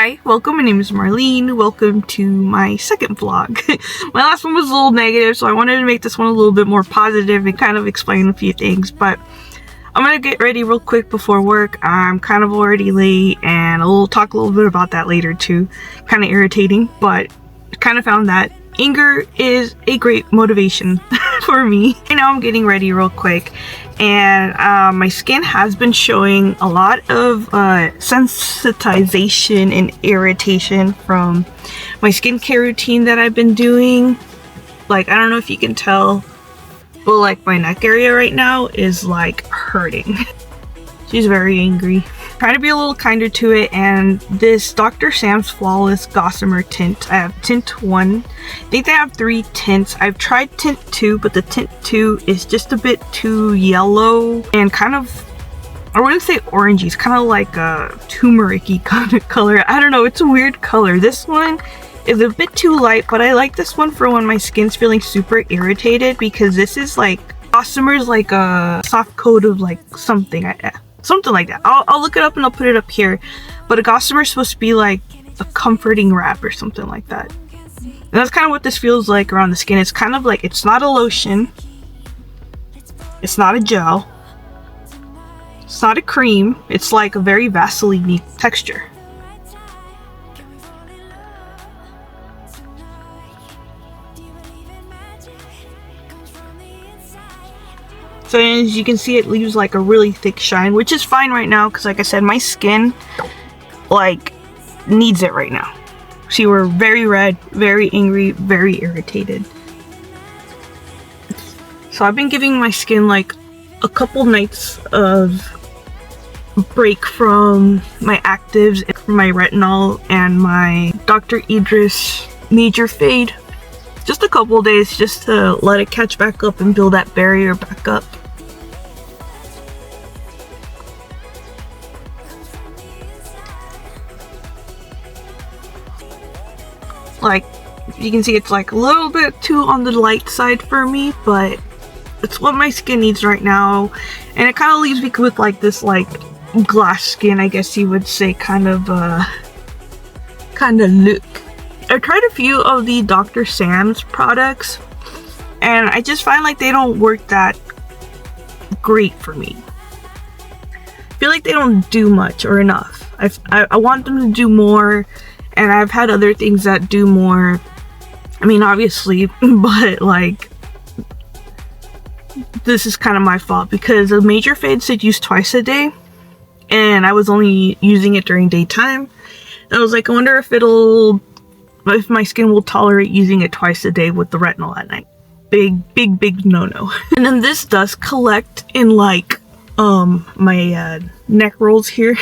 Hi, welcome. My name is Marlene. Welcome to my second vlog. My last one was a little negative, so I wanted to make this one a little bit more positive and kind of explain a few things. But I'm gonna get ready real quick before work. I'm kind of already late, and I'll talk a little bit about that later too. Kind of irritating, but kind of found that anger is a great motivation for me. Right now I'm getting ready real quick, and my skin has been showing a lot of sensitization and irritation from my skincare routine that I've been doing. Like, I don't know if you can tell, but like my neck area right now is like hurting. She's very angry. Trying to be a little kinder to it, and this Dr. Sam's Flawless Gossamer tint. I have tint 1. I think they have 3 tints. I've tried tint 2, but the tint 2 is just a bit too yellow and kind of, I wouldn't say orangey, it's kind of like a turmeric-y kind of color. I don't know, it's a weird color. This one is a bit too light, but I like this one for when my skin's feeling super irritated, because this is like, Gossamer's like a soft coat of like something. Something like that. I'll look it up and I'll put it up here. But a gossamer is supposed to be like a comforting wrap or something like that. And that's kind of what this feels like around the skin. It's kind of like, it's not a lotion. It's not a gel. It's not a cream. It's like a very Vaseline-y texture. So as you can see, it leaves like a really thick shine, which is fine right now because, like I said, my skin like needs it right now. See, we're very red, very angry, very irritated. So I've been giving my skin like a couple nights of break from my actives, from my retinol and my Dr. Idris Major Fade. Just a couple days just to let it catch back up and build that barrier back up. Like, you can see it's like a little bit too on the light side for me, but it's what my skin needs right now. And it kind of leaves me with like this like glass skin, I guess you would say, kind of look. I've tried a few of the Dr. Sam's products, and I just find like they don't work that great for me. I feel like they don't do much or enough. I want them to do more, and I've had other things that do more. I mean, obviously, but like, this is kind of my fault because the Major Fade said use twice a day, and I was only using it during daytime. And I was like, I wonder if my skin will tolerate using it twice a day with the retinol at night. Big no-no. And then this does collect in like my neck rolls here.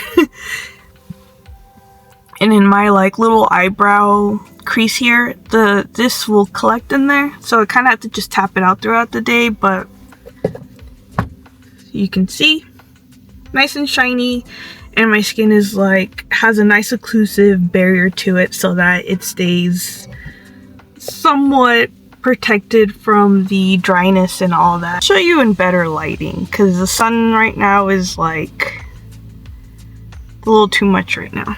And in my like little eyebrow crease here, this will collect in there. So I kind of have to just tap it out throughout the day, but you can see, nice and shiny. And my skin is like, has a nice occlusive barrier to it so that it stays somewhat protected from the dryness and all that. I'll show you in better lighting because the sun right now is like a little too much right now.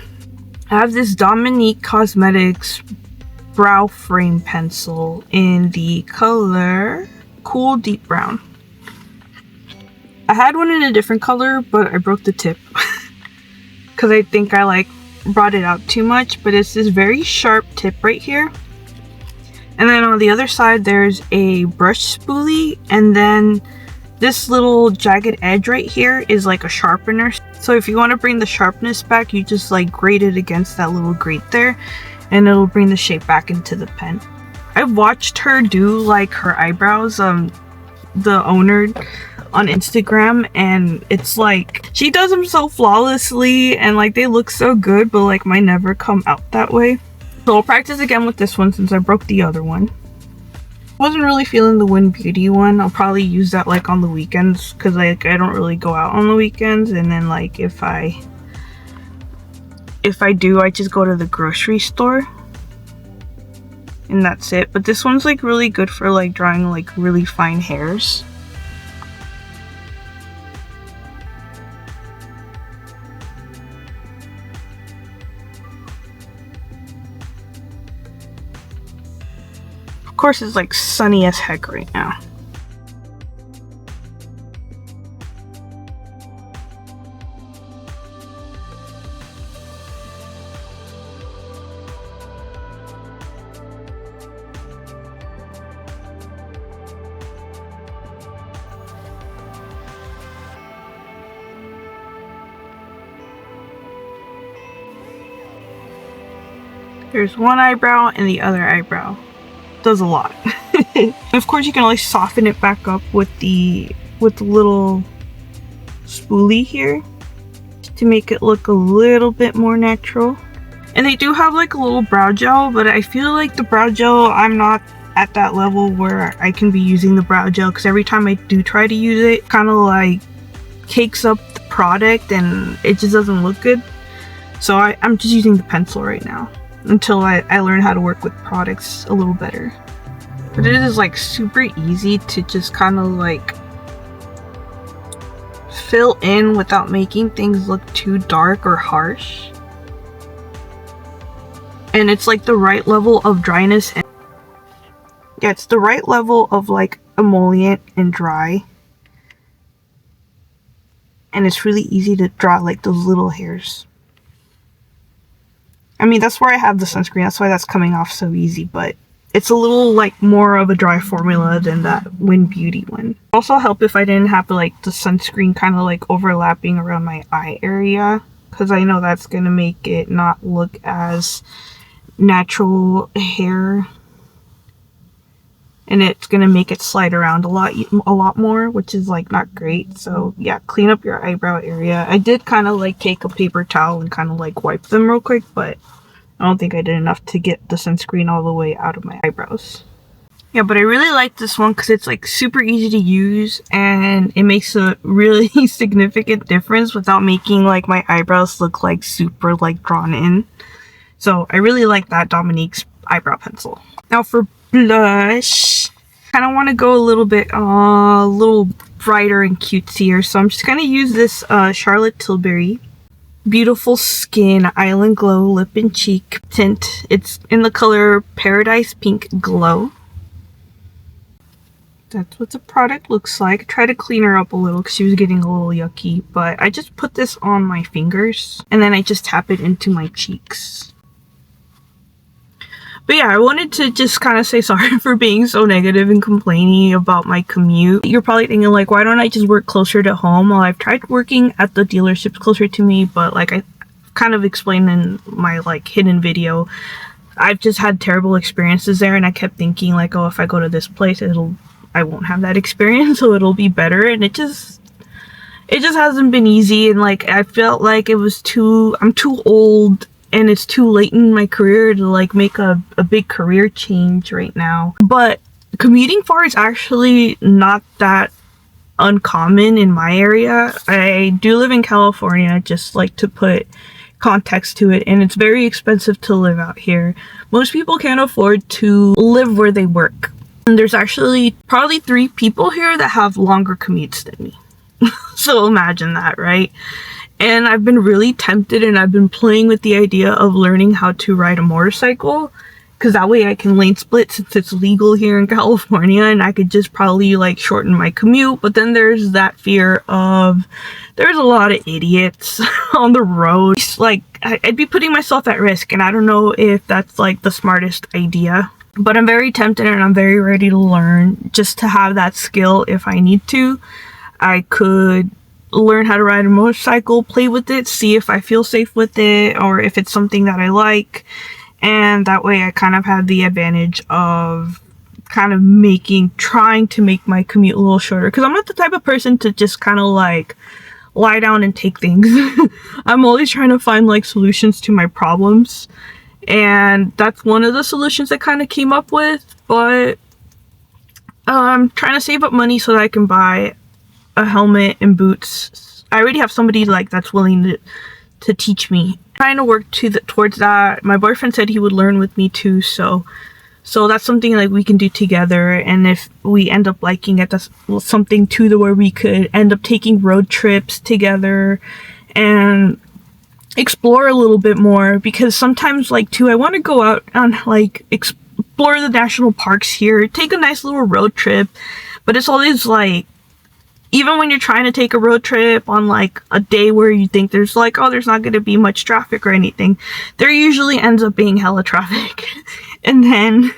I have this Dominique Cosmetics brow frame pencil in the color Cool Deep Brown. I had one in a different color, but I broke the tip. Because I think I like brought it out too much, but it's this very sharp tip right here. And then on the other side there's a brush spoolie, and then this little jagged edge right here is like a sharpener. So if you want to bring the sharpness back, you just like grate it against that little grate there, and it'll bring the shape back into the pen. I've watched her do like her eyebrows, the owner on Instagram, and it's like she does them so flawlessly and like they look so good, but like mine never come out that way. So I'll practice again with this one since I broke the other one. Wasn't really feeling the Win Beauty one. I'll probably use that like on the weekends because like I don't really go out on the weekends, and then like if I do, I just go to the grocery store and that's it. But this one's like really good for like drawing like really fine hairs. course, it's like sunny as heck right now. There's one eyebrow and the other eyebrow. Does a lot. Of course, you can always soften it back up with the little spoolie here to make it look a little bit more natural. And they do have like a little brow gel, but I feel like the brow gel, I'm not at that level where I can be using the brow gel, because every time I do try to use it, kind of like cakes up the product and it just doesn't look good. So I'm just using the pencil right now until I learn how to work with products a little better. But it is like super easy to just kind of like fill in without making things look too dark or harsh. And it's like the right level of dryness. And yeah, it's the right level of like emollient and dry. And it's really easy to draw like those little hairs. I mean, that's where I have the sunscreen. That's why that's coming off so easy. But it's a little like more of a dry formula than that Win Beauty one. Also help if I didn't have like the sunscreen kind of like overlapping around my eye area, because I know that's going to make it not look as natural hair. And it's going to make it slide around a lot more, which is like not great. So yeah, clean up your eyebrow area. I did kind of like take a paper towel and kind of like wipe them real quick, but I don't think I did enough to get the sunscreen all the way out of my eyebrows. Yeah, but I really like this one because it's like super easy to use and it makes a really significant difference without making like my eyebrows look like super like drawn in. So I really like that Dominique's eyebrow pencil. Now for blush, kind of want to go a little bit a little brighter and cutesier, so I'm just going to use this Charlotte Tilbury Beautiful Skin Island Glow Lip and Cheek tint. It's in the color Paradise Pink Glow. That's what the product looks like. I tried to clean her up a little because she was getting a little yucky, but I just put this on my fingers and then I just tap it into my cheeks. But yeah, I wanted to just kind of say sorry for being so negative and complaining about my commute. You're probably thinking like, why don't I just work closer to home? Well, I've tried working at the dealerships closer to me, but like I kind of explained in my like hidden video, I've just had terrible experiences there, and I kept thinking like, oh, if I go to this place, I won't have that experience, so it'll be better. And it just hasn't been easy, and like I felt like I'm too old and it's too late in my career to like make a big career change right now. But commuting far is actually not that uncommon in my area. I do live in California, just like to put context to it, and it's very expensive to live out here. Most people can't afford to live where they work. And there's actually probably 3 people here that have longer commutes than me. So imagine that, right? And I've been really tempted, and I've been playing with the idea of learning how to ride a motorcycle, because that way I can lane split since it's legal here in California, and I could just probably like shorten my commute. But then there's that fear of there's a lot of idiots on the road. Like I'd be putting myself at risk, and I don't know if that's like the smartest idea. But I'm very tempted and I'm very ready to learn, just to have that skill if I need to. I could learn how to ride a motorcycle, play with it, see if I feel safe with it or if it's something that I like. And that way I kind of have the advantage of kind of trying to make my commute a little shorter. Because I'm not the type of person to just kind of like lie down and take things. I'm always trying to find like solutions to my problems. And that's one of the solutions I kind of came up with. But I'm trying to save up money so that I can buy a helmet and boots. I already have somebody like that's willing to teach me. I'm trying to work towards that. My boyfriend said he would learn with me too, so that's something like we can do together. And if we end up liking it, that's something too where we could end up taking road trips together and explore a little bit more. Because sometimes like too, I want to go out on like explore the national parks here, take a nice little road trip. But it's always like, even when you're trying to take a road trip on like a day where you think there's like, oh, there's not going to be much traffic or anything, there usually ends up being hella traffic. and then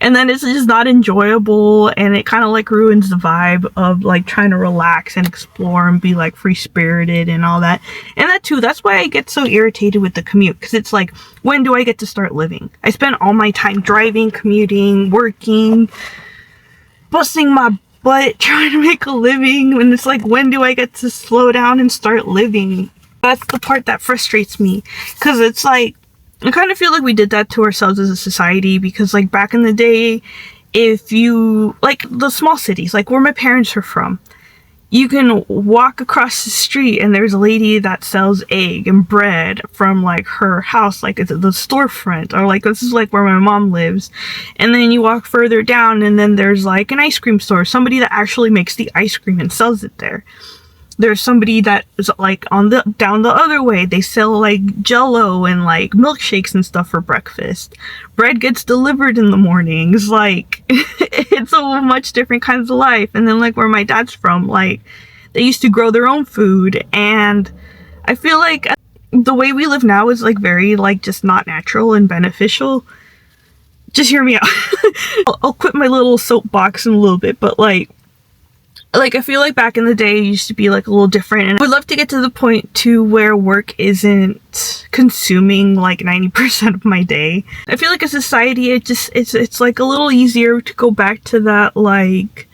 it's just not enjoyable, and it kind of like ruins the vibe of like trying to relax and explore and be like free spirited and all that. And that too, that's why I get so irritated with the commute, because it's like, when do I get to start living? I spend all my time driving, commuting, working, busting my butt trying to make a living, and it's like, when do I get to slow down and start living? That's the part that frustrates me, because it's like, I kind of feel like we did that to ourselves as a society, because like back in the day, if you, like the small cities, like where my parents are from, you can walk across the street and there's a lady that sells egg and bread from like her house, like it's the storefront, or like this is like where my mom lives. And then you walk further down and then there's like an ice cream store, somebody that actually makes the ice cream and sells it there. There's somebody that is like down the other way, they sell like jello and like milkshakes and stuff for breakfast. Bread gets delivered in the mornings. Like it's a much different kinds of life. And then like where my dad's from, like they used to grow their own food, and I feel like the way we live now is like very like just not natural and beneficial. Just hear me out. I'll quit my little soapbox in a little bit, but like I feel like back in the day it used to be like a little different, and I would love to get to the point to where work isn't consuming like 90% of my day. I feel like as a society it's like a little easier to go back to that like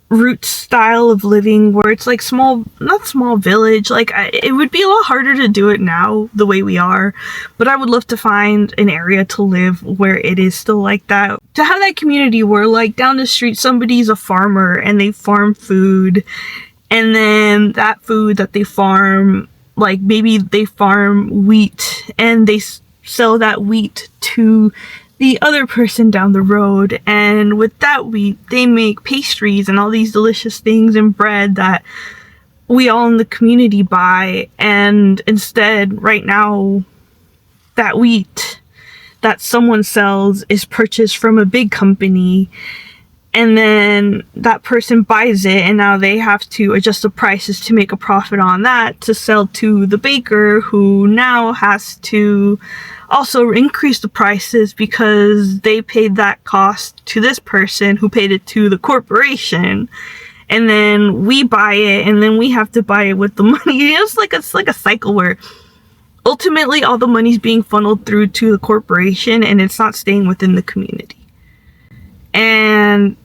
root style of living where it's like not small village. Like it would be a lot harder to do it now the way we are, but I would love to find an area to live where it is still like that, to have that community where like down the street somebody's a farmer and they farm food, and then that food that they farm, like maybe they farm wheat and they sell that wheat to the other person down the road, and with that wheat they make pastries and all these delicious things and bread that we all in the community buy. And instead right now that wheat that someone sells is purchased from a big company, and then that person buys it and now they have to adjust the prices to make a profit on that to sell to the baker, who now has to also increase the prices because they paid that cost to this person who paid it to the corporation, and then we buy it and then we have to buy it with the money. It's like a cycle where ultimately all the money's being funneled through to the corporation and it's not staying within the community. And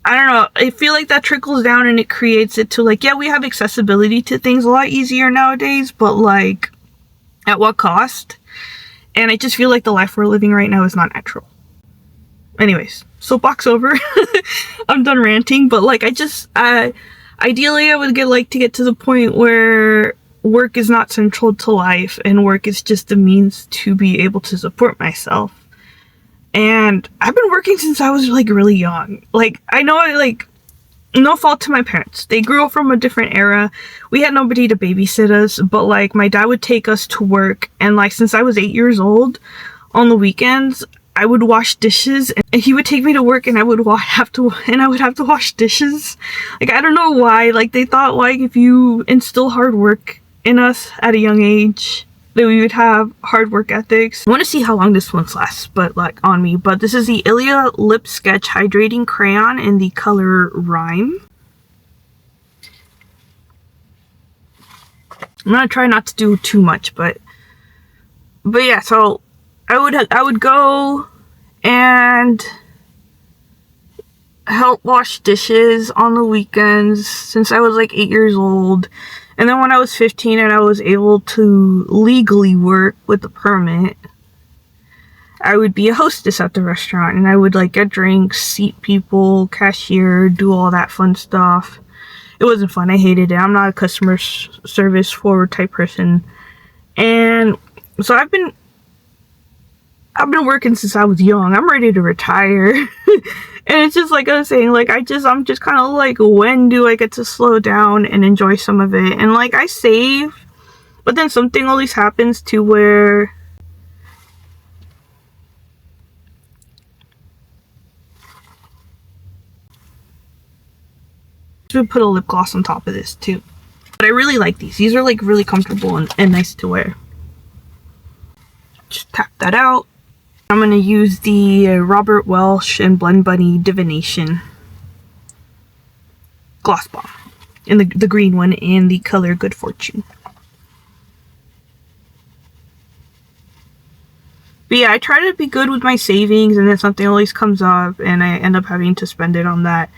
I don't know, I feel like that trickles down and it creates it to like, yeah, we have accessibility to things a lot easier nowadays, but like at what cost? And I just feel like the life we're living right now is not natural. Anyways, soapbox over. I'm done ranting, but like ideally I would like to get to the point where work is not central to life and work is just a means to be able to support myself. And I've been working since I was like really young. Like I know no fault to my parents. They grew up from a different era. We had nobody to babysit us, but like my dad would take us to work, and like since I was 8 years old, on the weekends I would wash dishes, and he would take me to work and I would have to wash dishes. Like I don't know why, like they thought like if you instill hard work in us at a young age that we would have hard work ethics. I want to see how long this one lasts, but like on me. But this is the Ilia Lip Sketch Hydrating Crayon in the color Rhyme. I'm gonna try not to do too much, but yeah. So I would go and help wash dishes on the weekends since I was like 8 years old. And then when I was 15 and I was able to legally work with a permit, I would be a hostess at the restaurant, and I would like get drinks, seat people, cashier, do all that fun stuff. It wasn't fun. I hated it. I'm not a customer service forward type person. And so I've been working since I was young. I'm ready to retire. And it's just like I was saying, like I'm just kind of like, when do I get to slow down and enjoy some of it? And like I save, but then something always happens to where We put a lip gloss on top of this too. But I really like these. These are like really comfortable and nice to wear. Just tap that out. I'm going to use the Robert Welsh and Blend Bunny Divination Gloss Bomb. In the green one and the color Good Fortune. But yeah, I try to be good with my savings, and then something always comes up and I end up having to spend it on that.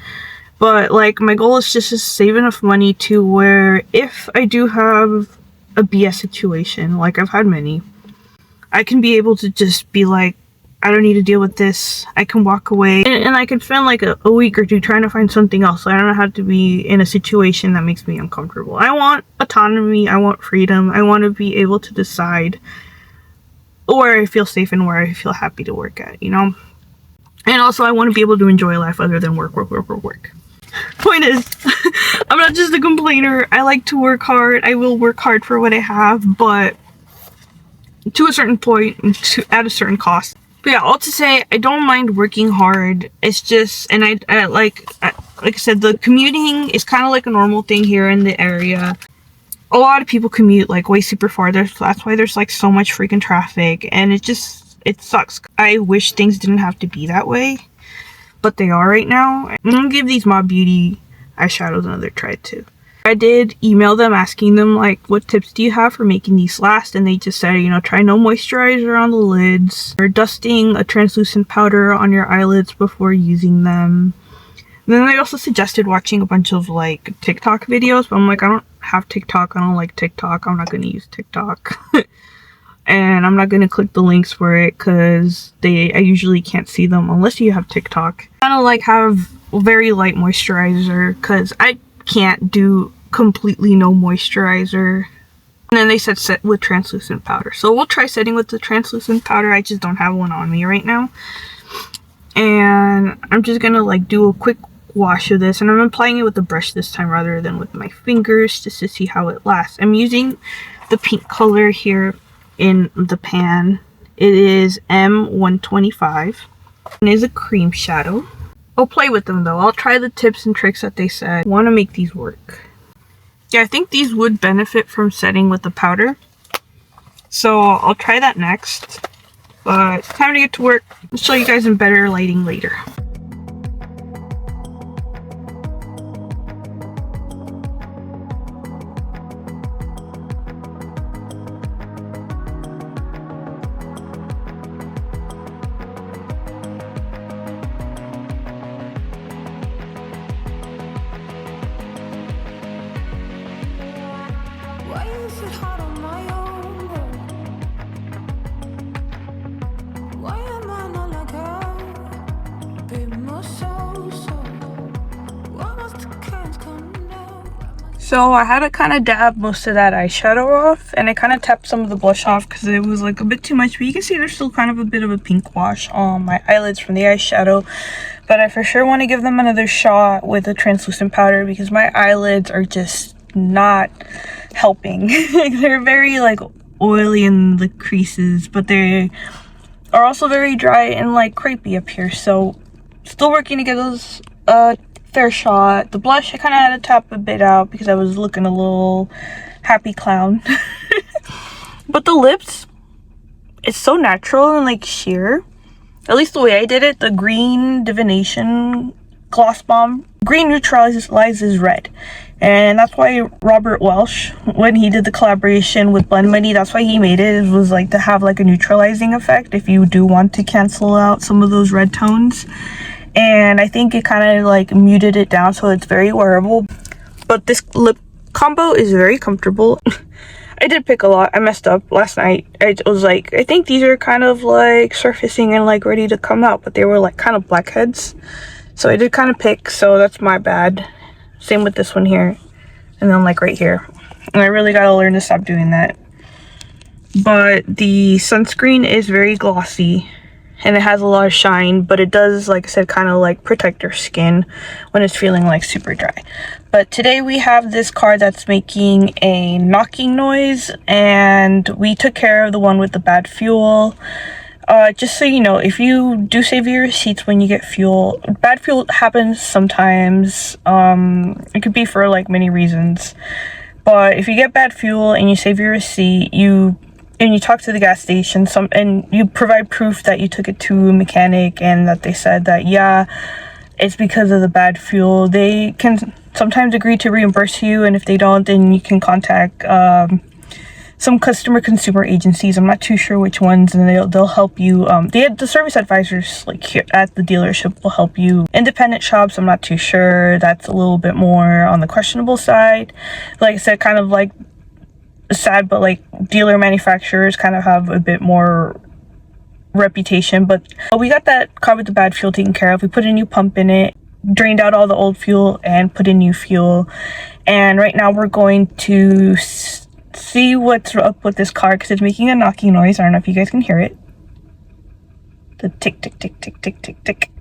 But like, my goal is just to save enough money to where if I do have a BS situation, like I've had many, I can be able to just be like, I don't need to deal with this. I can walk away. And I can spend like a week or two trying to find something else. So I don't have to be in a situation that makes me uncomfortable. I want autonomy. I want freedom. I want to be able to decide where I feel safe and where I feel happy to work at, you know? And also I want to be able to enjoy life other than work. Point is, I'm not just a complainer. I like to work hard. I will work hard for what I have, but to a certain point, at a certain cost. But yeah, all to say, I don't mind working hard. It's just, and I like I said, the commuting is kind of like a normal thing here in the area. A lot of people commute like way super far. That's why there's like so much freaking traffic, and it sucks. I wish things didn't have to be that way, but they are right now. I'm gonna give these Mob Beauty eyeshadows another try too. I did email them asking them like, what tips do you have for making these last, and they just said, you know, try no moisturizer on the lids, or dusting a translucent powder on your eyelids before using them. And then they also suggested watching a bunch of like TikTok videos, but I'm like, I don't have TikTok, I don't like TikTok, I'm not going to use TikTok. And I'm not going to click the links for it because I usually can't see them unless you have TikTok. Kind of like have very light moisturizer because I can't do completely no moisturizer. And then they said set with translucent powder, so we'll try setting with the translucent powder. I just don't have one on me right now, and I'm just gonna like do a quick wash of this, and I'm applying it with the brush this time rather than with my fingers, just to see how it lasts. I'm using the pink color here in the pan. It is M125 and is a cream shadow. I'll play with them though. I'll try the tips and tricks that they said. I want to make these work. Yeah, I think these would benefit from setting with the powder, so I'll try that next. But it's time to get to work. I'll show you guys in better lighting later. So I had to kind of dab most of that eyeshadow off, and I kind of tapped some of the blush off because it was like a bit too much, but you can see there's still kind of a bit of a pink wash on my eyelids from the eyeshadow. But I for sure want to give them another shot with a translucent powder because my eyelids are just not helping. They're very like oily in the creases, but they are also very dry and like crepey up here, so still working to get those fair shot. The blush I kind of had to tap a bit out because I was looking a little happy clown. But the lips, it's so natural and like sheer, at least the way I did it. The green Divination Gloss Bomb, green neutralizes red, and that's why Robert Welsh, when he did the collaboration with Blend Bunny, that's why he made it. It was like to have like a neutralizing effect if you do want to cancel out some of those red tones. And I think it kind of like muted it down so it's very wearable. But this lip combo is very comfortable. I did pick a lot. I messed up last night. I was like, I think these are kind of like surfacing and like ready to come out, but they were like kind of blackheads. So I did kind of pick, so that's my bad. Same with this one here, and then like right here. And I really gotta learn to stop doing that. But the sunscreen is very glossy and it has a lot of shine, but it does, like I said, kind of like protect your skin when it's feeling like super dry. But today we have this car that's making a knocking noise, and we took care of the one with the bad fuel. just so you know, if you do save your receipts when you get fuel, bad fuel happens sometimes. It could be for like many reasons, but if you get bad fuel and you save your receipt, you talk to the gas station, and you provide proof that you took it to a mechanic and that they said that, yeah, it's because of the bad fuel, they can sometimes agree to reimburse you, and if they don't, then you can contact some consumer agencies. I'm not too sure which ones, and they'll help you. The service advisors like here at the dealership will help you. Independent shops, I'm not too sure. That's a little bit more on the questionable side. Like I said, kind of like sad, but like dealer manufacturers kind of have a bit more reputation. But we got that car with the bad fuel taken care of. We put a new pump in it, drained out all the old fuel, and put in new fuel. And right now we're going to see what's up with this car because it's making a knocking noise. I don't know if you guys can hear it. The tick, tick, tick, tick, tick, tick, tick.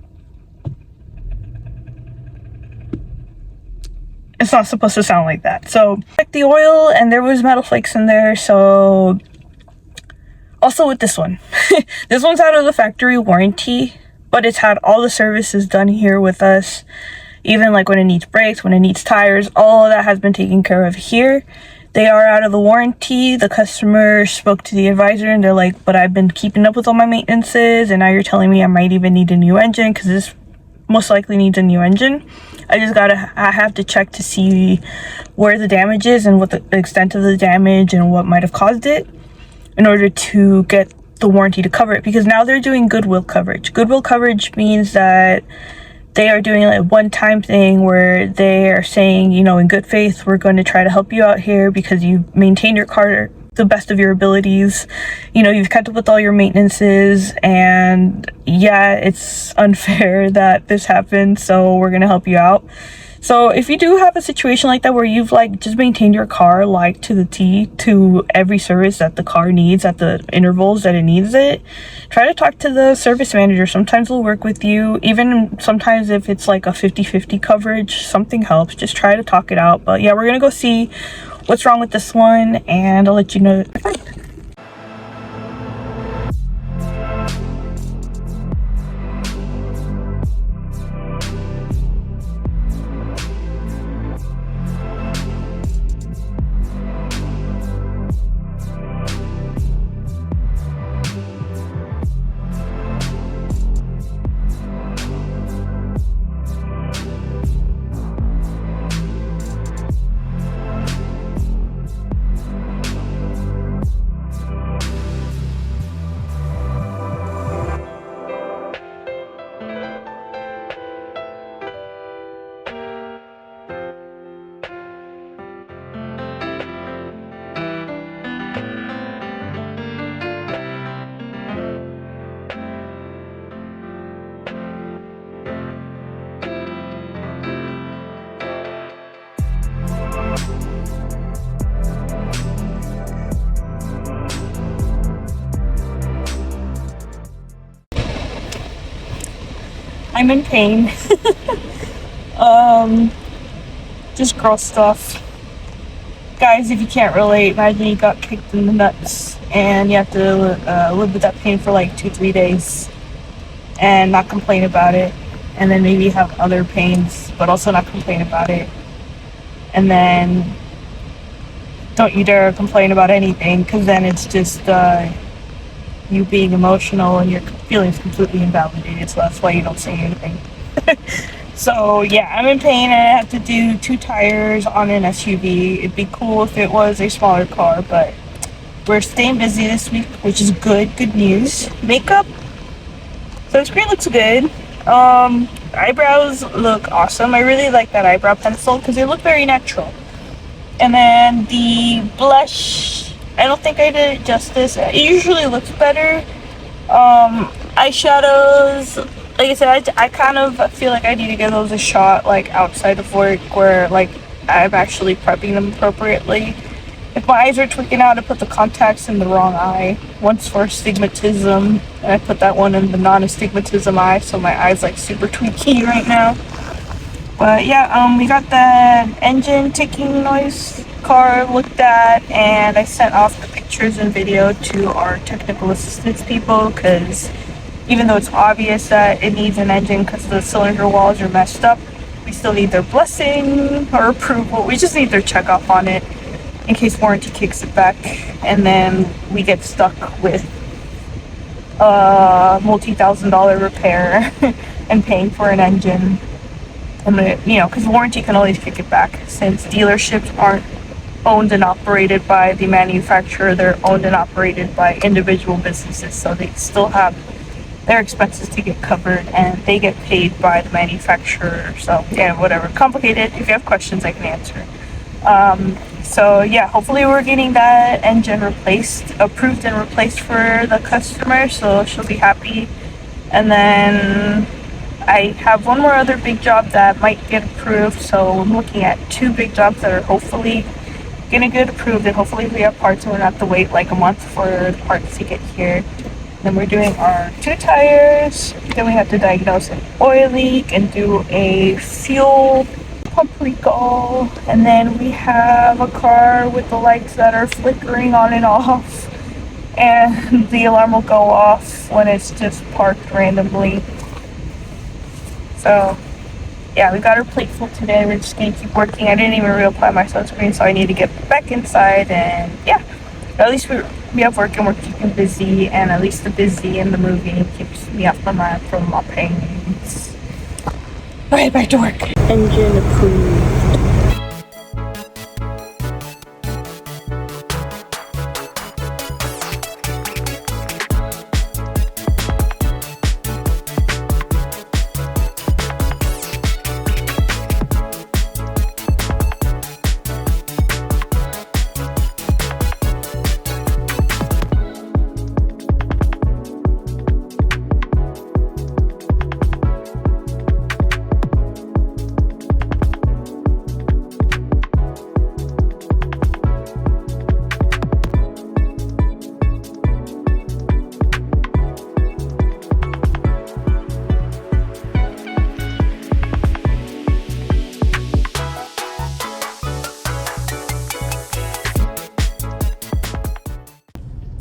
It's not supposed to sound like that. So, check the oil, and there was metal flakes in there. So, also with this one. This one's out of the factory warranty, but it's had all the services done here with us. Even like when it needs brakes, when it needs tires, all of that has been taken care of here. They are out of the warranty. The customer spoke to the advisor and they're like, but I've been keeping up with all my maintenances, and now you're telling me I might even need a new engine because this most likely needs a new engine. I have to check to see where the damage is and what the extent of the damage and what might have caused it in order to get the warranty to cover it, because now they're doing goodwill coverage. Goodwill coverage means that they are doing like a one-time thing where they are saying, you know, in good faith, we're going to try to help you out here because you maintain your car the best of your abilities. You know, you've kept up with all your maintenances, and yeah, it's unfair that this happened, so we're going to help you out. So if you do have a situation like that where you've like just maintained your car like to the T to every service that the car needs at the intervals that it needs it, try to talk to the service manager. Sometimes they'll work with you. Even sometimes if it's like a 50-50 coverage, something helps. Just try to talk it out. But yeah, we're gonna go see what's wrong with this one, and I'll let you know. I'm in pain. Just girl stuff. Guys, if you can't relate, imagine you got kicked in the nuts and you have to live with that pain for like 2-3 days and not complain about it, and then maybe have other pains but also not complain about it, and then don't you dare complain about anything, because then it's just you being emotional and your feelings completely invalidated, so that's why you don't say anything. So yeah, I'm in pain and I have to do 2 tires on an SUV. It'd be cool if it was a smaller car, but we're staying busy this week, which is good news. Makeup, sunscreen looks good. Eyebrows look awesome. I really like that eyebrow pencil because they look very natural. And then the blush, I don't think I did it justice. It usually looks better. Eyeshadows, like I said, I kind of feel like I need to give those a shot, like outside of work, where like I'm actually prepping them appropriately. If my eyes are tweaking out, I put the contacts in the wrong eye. One's for astigmatism, and I put that one in the non-astigmatism eye, so my eye's like super tweaky right now. But yeah, we got that engine ticking noise car looked at, and I sent off the pictures and video to our technical assistance people, because even though it's obvious that it needs an engine because the cylinder walls are messed up, we still need their blessing or approval. We just need their check off on it in case warranty kicks it back, and then we get stuck with a multi-$1,000 repair and paying for an engine. And because warranty can always kick it back, since dealerships aren't owned and operated by the manufacturer. They're owned and operated by individual businesses, so they still have their expenses to get covered, and they get paid by the manufacturer. So yeah, whatever, complicated. If you have questions, I can answer. So yeah, hopefully we're getting that engine approved and replaced for the customer, so she'll be happy. And then I have one more other big job that might get approved, so I'm looking at 2 big jobs that are hopefully gonna get approved, and hopefully we have parts and we don't have to wait like a month for the parts to get here. Then we're doing our 2 tires, then we have to diagnose an oil leak and do a fuel pump recall, and then we have a car with the lights that are flickering on and off, and the alarm will go off when it's just parked randomly. So yeah, we got our plate full today. We're just gonna keep working. I didn't even reapply my sunscreen, so I need to get back inside, and yeah, at least we have work and we're keeping busy, and at least the busy and the moving keeps me off my mind from my pains. Alright, back to work. Engine approved.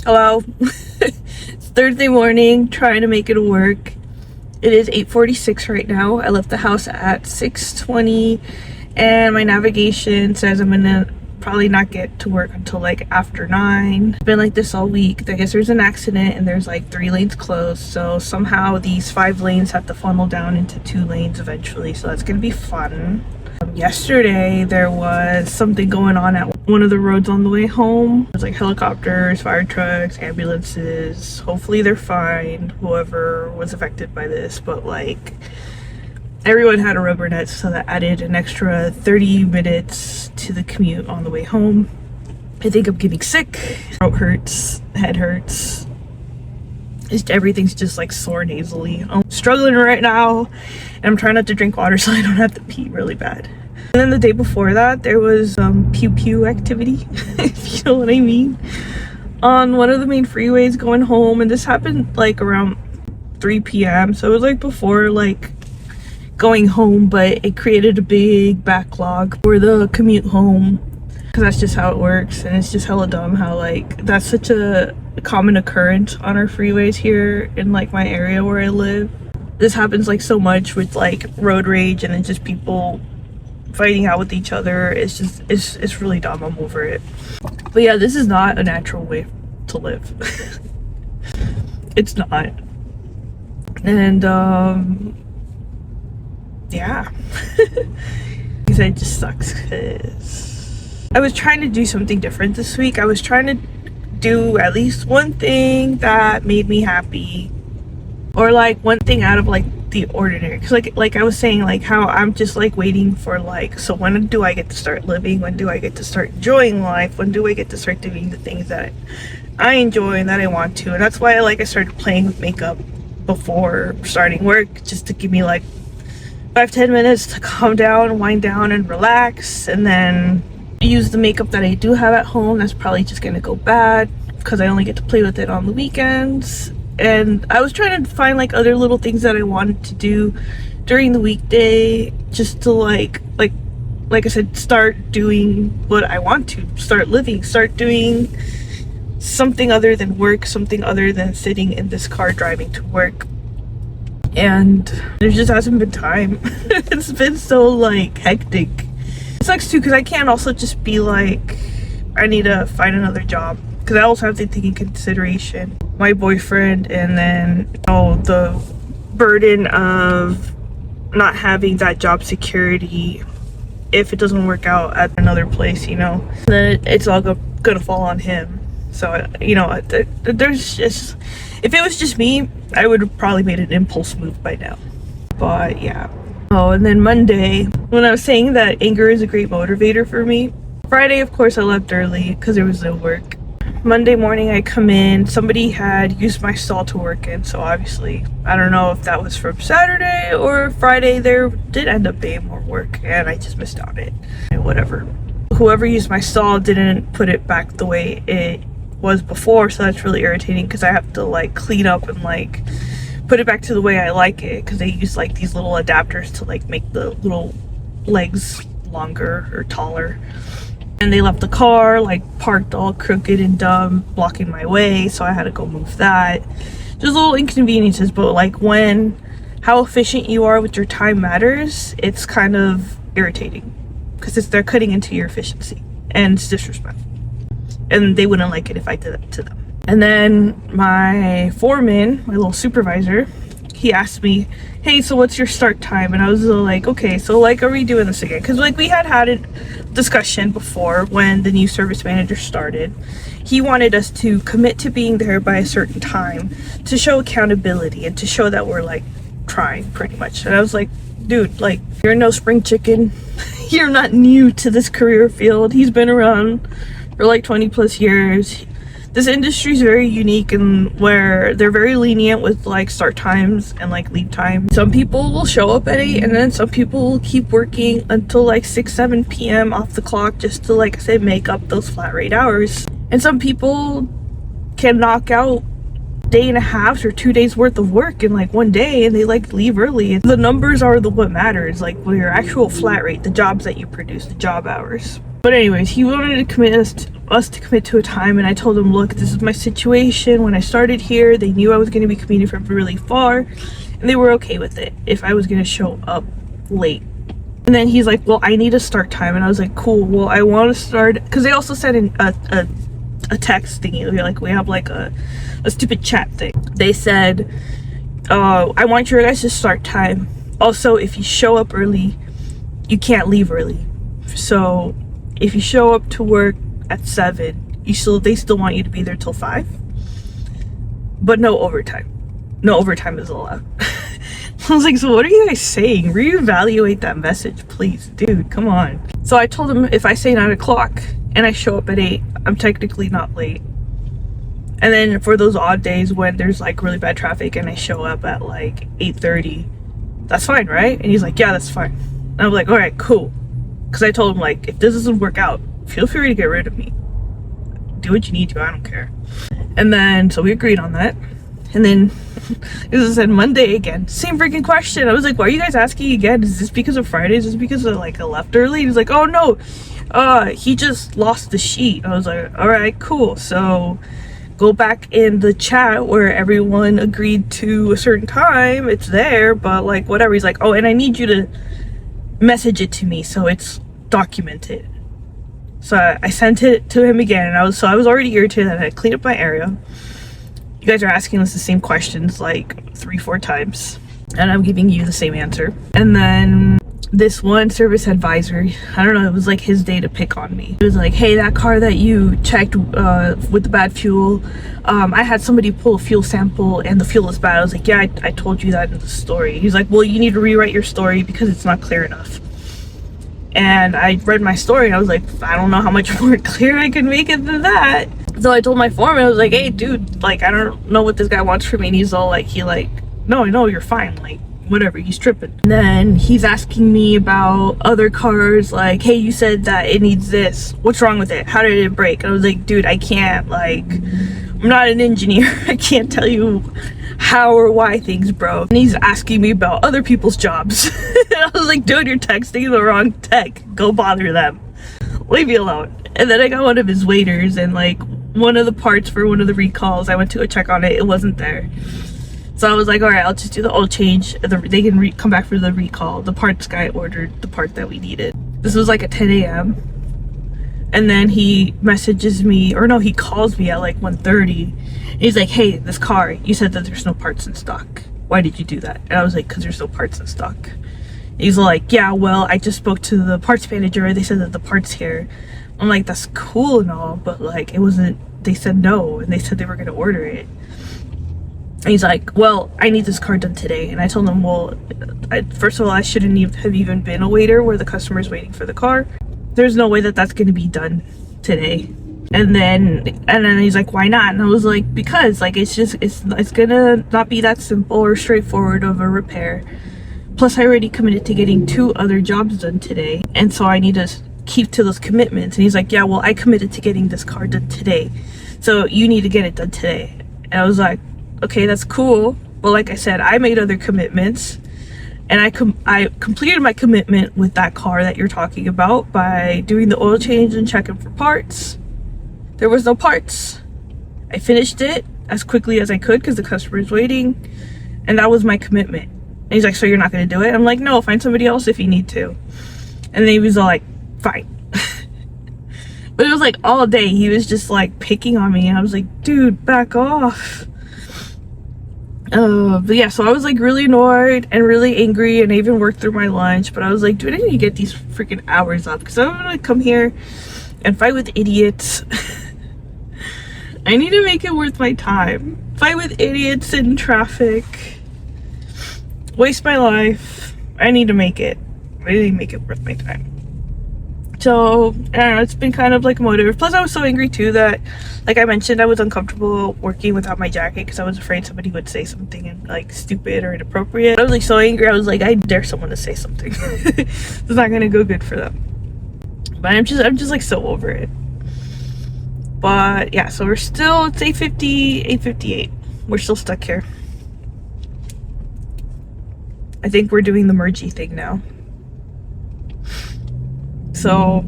Hello. It's Thursday morning, trying to make it work. It is 8:46 right now. I left the house at 6:20, and my navigation says I'm gonna probably not get to work until like after 9. It's been like this all week. I guess there's an accident and there's like 3 lanes closed, so somehow these 5 lanes have to funnel down into 2 lanes eventually, so that's gonna be fun. Yesterday there was something going on at one of the roads on the way home. There's like helicopters, fire trucks, ambulances. Hopefully they're fine, whoever was affected by this, but like everyone had a rubber net, so that added an extra 30 minutes to the commute on the way home. I think I'm getting sick. Throat hurts, head hurts. Everything's just like sore nasally. I'm struggling right now, and I'm trying not to drink water so I don't have to pee really bad. And then the day before that, there was pew pew activity, if you know what I mean, on one of the main freeways going home, and this happened like around 3 p.m. so it was like before like going home, but it created a big backlog for the commute home, because that's just how it works. And it's just hella dumb how like that's such a common occurrence on our freeways here in like my area where I live. This happens like so much with like road rage, and then just people fighting out with each other. It's just it's really dumb. I'm over it. But yeah, this is not a natural way to live. It's not. And yeah. Because it just sucks, because I was trying to do something different this week. I was trying to do at least one thing that made me happy, or like one thing out of like the ordinary, because like I was saying, like how I'm just like waiting for like, so when do I get to start living? When do I get to start enjoying life? When do I get to start doing the things that I enjoy and that I want to? And that's why I started playing with makeup before starting work, just to give me like 5-10 minutes to calm down, wind down, and relax, and then use the makeup that I do have at home. That's probably just gonna go bad because I only get to play with it on the weekends. And I was trying to find like other little things that I wanted to do during the weekday, just to like like I said, start doing what I want to, start living, start doing something other than work, something other than sitting in this car driving to work. And there just hasn't been time. It's been so like hectic. It sucks too because I can't also just be like, I need to find another job, because I also have to take in consideration my boyfriend, and then the burden of not having that job security if it doesn't work out at another place, you know, then it's all gonna fall on him. So, you know, there's just, if it was just me, I would have probably made an impulse move by now. But yeah. Oh, and then Monday, when I was saying that anger is a great motivator for me, Friday, of course, I left early because there was no work. Monday morning, I come in, somebody had used my stall to work in, so obviously, I don't know if that was from Saturday or Friday, there did end up being more work, and I just missed on it. And whatever. Whoever used my stall didn't put it back the way it was before, so that's really irritating because I have to like clean up and like put it back to the way I like it, because they use like these little adapters to like make the little legs longer or taller. And they left the car like parked all crooked and dumb, blocking my way, so I had to go move that. Just little inconveniences, but like when how efficient you are with your time matters, it's kind of irritating because they're cutting into your efficiency, and it's disrespectful, and they wouldn't like it if I did that to them. And then my foreman, my little supervisor, he asked me, hey, so what's your start time? And I was like, okay, so like, are we doing this again? Because like we had a discussion before when the new service manager started. He wanted us to commit to being there by a certain time to show accountability and to show that we're like trying, pretty much. And I was like, dude, like, you're no spring chicken. You're not new to this career field. He's been around for like 20 plus years. This industry is very unique, and where they're very lenient with like start times and like leave time. Some people will show up at 8, and then some people will keep working until like 6-7 p.m. off the clock just to, like I said, make up those flat rate hours. And some people can knock out day and a half or 2 days worth of work in like one day, and they like leave early. The numbers are what matters, like your actual flat rate, the jobs that you produce, the job hours. But anyways, he wanted to commit us to commit to a time, and I told him, look, this is my situation. When I started here, they knew I was going to be commuting from really far, and they were okay with it if I was going to show up late. And then he's like, well, I need a start time. And I was like, cool, well, I want to start, because they also sent in a text thingy. Like, we have like a stupid chat thing. They said, I want your guys to start time. Also, if you show up early, you can't leave early. So if you show up to work at 7, they still want you to be there till 5, but no overtime. No overtime is allowed. I was like, so what are you guys saying? Reevaluate that message, please, dude, come on. So I told him if I say 9 o'clock and I show up at 8, I'm technically not late. And then for those odd days when there's like really bad traffic and I show up at like 8:30, that's fine, right? And he's like, yeah, that's fine. And I'm like, all right, cool. Because I told him, like, if this doesn't work out, feel free to get rid of me. Do what you need to, I don't care. And then, so we agreed on that. And then, as I said, Monday again, same freaking question. I was like, why are you guys asking again? Is this because of Friday? Is this because of, like, I left early? He's like, oh, no. He just lost the sheet. I was like, all right, cool. So, go back in the chat where everyone agreed to a certain time. It's there, but, like, whatever. He's like, oh, and I need you to message it to me so it's documented. So I sent it to him again, and I was already irritated that I cleaned up my area. You guys are asking us the same questions like 3-4 times, and I'm giving you the same answer. And then this one service advisor, I don't know, it was like his day to pick on me. It was like, hey, that car that you checked with the bad fuel, I had somebody pull a fuel sample and the fuel is bad. I was like, yeah, I told you that in the story. He's like, well, you need to rewrite your story because it's not clear enough. And I read my story and I was like, I don't know how much more clear I can make it than that. So I told my foreman, I was like, hey, dude, like, I don't know what this guy wants from me. And he's all like, no, you're fine, like, whatever, he's tripping. And then he's asking me about other cars, like, hey, you said that it needs this, what's wrong with it, how did it break? And I was like, dude, I can't, like, I'm not an engineer. I can't tell you how or why things broke. And he's asking me about other people's jobs. And I was like, dude, you're texting the wrong tech. Go bother them. Leave me alone. And then I got one of his waiters, and like one of the parts for one of the recalls, I went to go check on it. It wasn't there. So I was like, all right, I'll just do the oil change. They can come back for the recall. The parts guy ordered the part that we needed. This was like at 10 a.m. And then he messages me, or no, he calls me at like 1:30. And he's like, hey, this car, you said that there's no parts in stock. Why did you do that? And I was like, because there's no parts in stock. He's like, yeah, well, I just spoke to the parts manager. They said that the part's here. I'm like, that's cool and all, but like, it wasn't, they said no, and they said they were going to order it. And he's like, well, I need this car done today. And I told him, well, first of all, I shouldn't have even been a waiter where the customer's waiting for the car. There's no way that that's going to be done today. And then he's like, why not? And I was like, because like, it's gonna not be that simple or straightforward of a repair. Plus I already committed to getting 2 other jobs done today, and so I need to keep to those commitments. And he's like, yeah, well, I committed to getting this car done today, so you need to get it done today. And I was like, okay, that's cool, but like I said, I made other commitments, and I completed my commitment with that car that you're talking about by doing the oil change and checking for parts. There was no parts. I finished it as quickly as I could because the customer is waiting, and that was my commitment. And he's like, so you're not going to do it? I'm like, no, find somebody else if you need to. And then he was all like, fine. But it was like all day he was just like picking on me, and I was like, dude, back off. But yeah, so I was like really annoyed and really angry, and I even worked through my lunch. But I was like, dude, I need to get these freaking hours up because I'm gonna come here and fight with idiots. I need to make it worth my time. Fight with idiots in traffic. Waste my life. I need to make it. I need to make it worth my time. So, I don't know, it's been kind of like a motive. Plus I was so angry too that, like I mentioned, I was uncomfortable working without my jacket because I was afraid somebody would say something like stupid or inappropriate. I was like so angry, I was like, I dare someone to say something. It's not gonna go good for them. But I'm just like so over it. But yeah, so we're still, it's 8:50, 8:58. We're still stuck here. I think we're doing the mergey thing now. So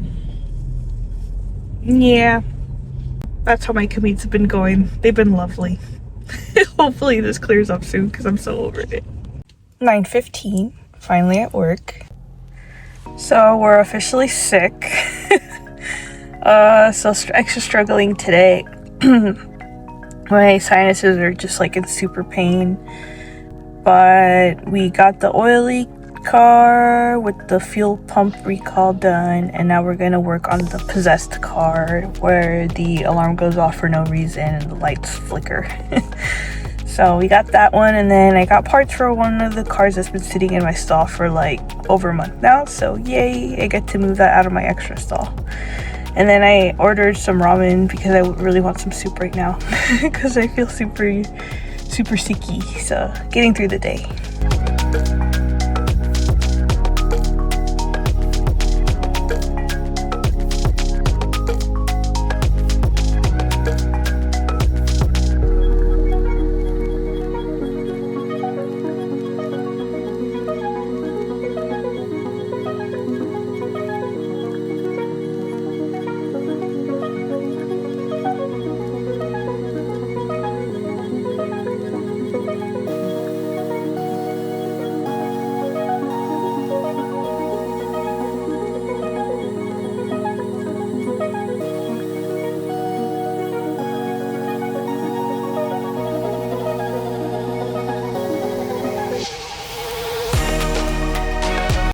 yeah, that's how my commutes have been going. They've been lovely. Hopefully this clears up soon because I'm so over it. 9:15, finally at work. So we're officially sick. So extra struggling today. My sinuses are just like in super pain. But we got the oily car with the fuel pump recall done, and now we're gonna work on the possessed car where the alarm goes off for no reason and the lights flicker. So we got that one, and then I got parts for one of the cars that's been sitting in my stall for like over a month now, so yay, I get to move that out of my extra stall. And then I ordered some ramen because I really want some soup right now because I feel super sicky, so getting through the day.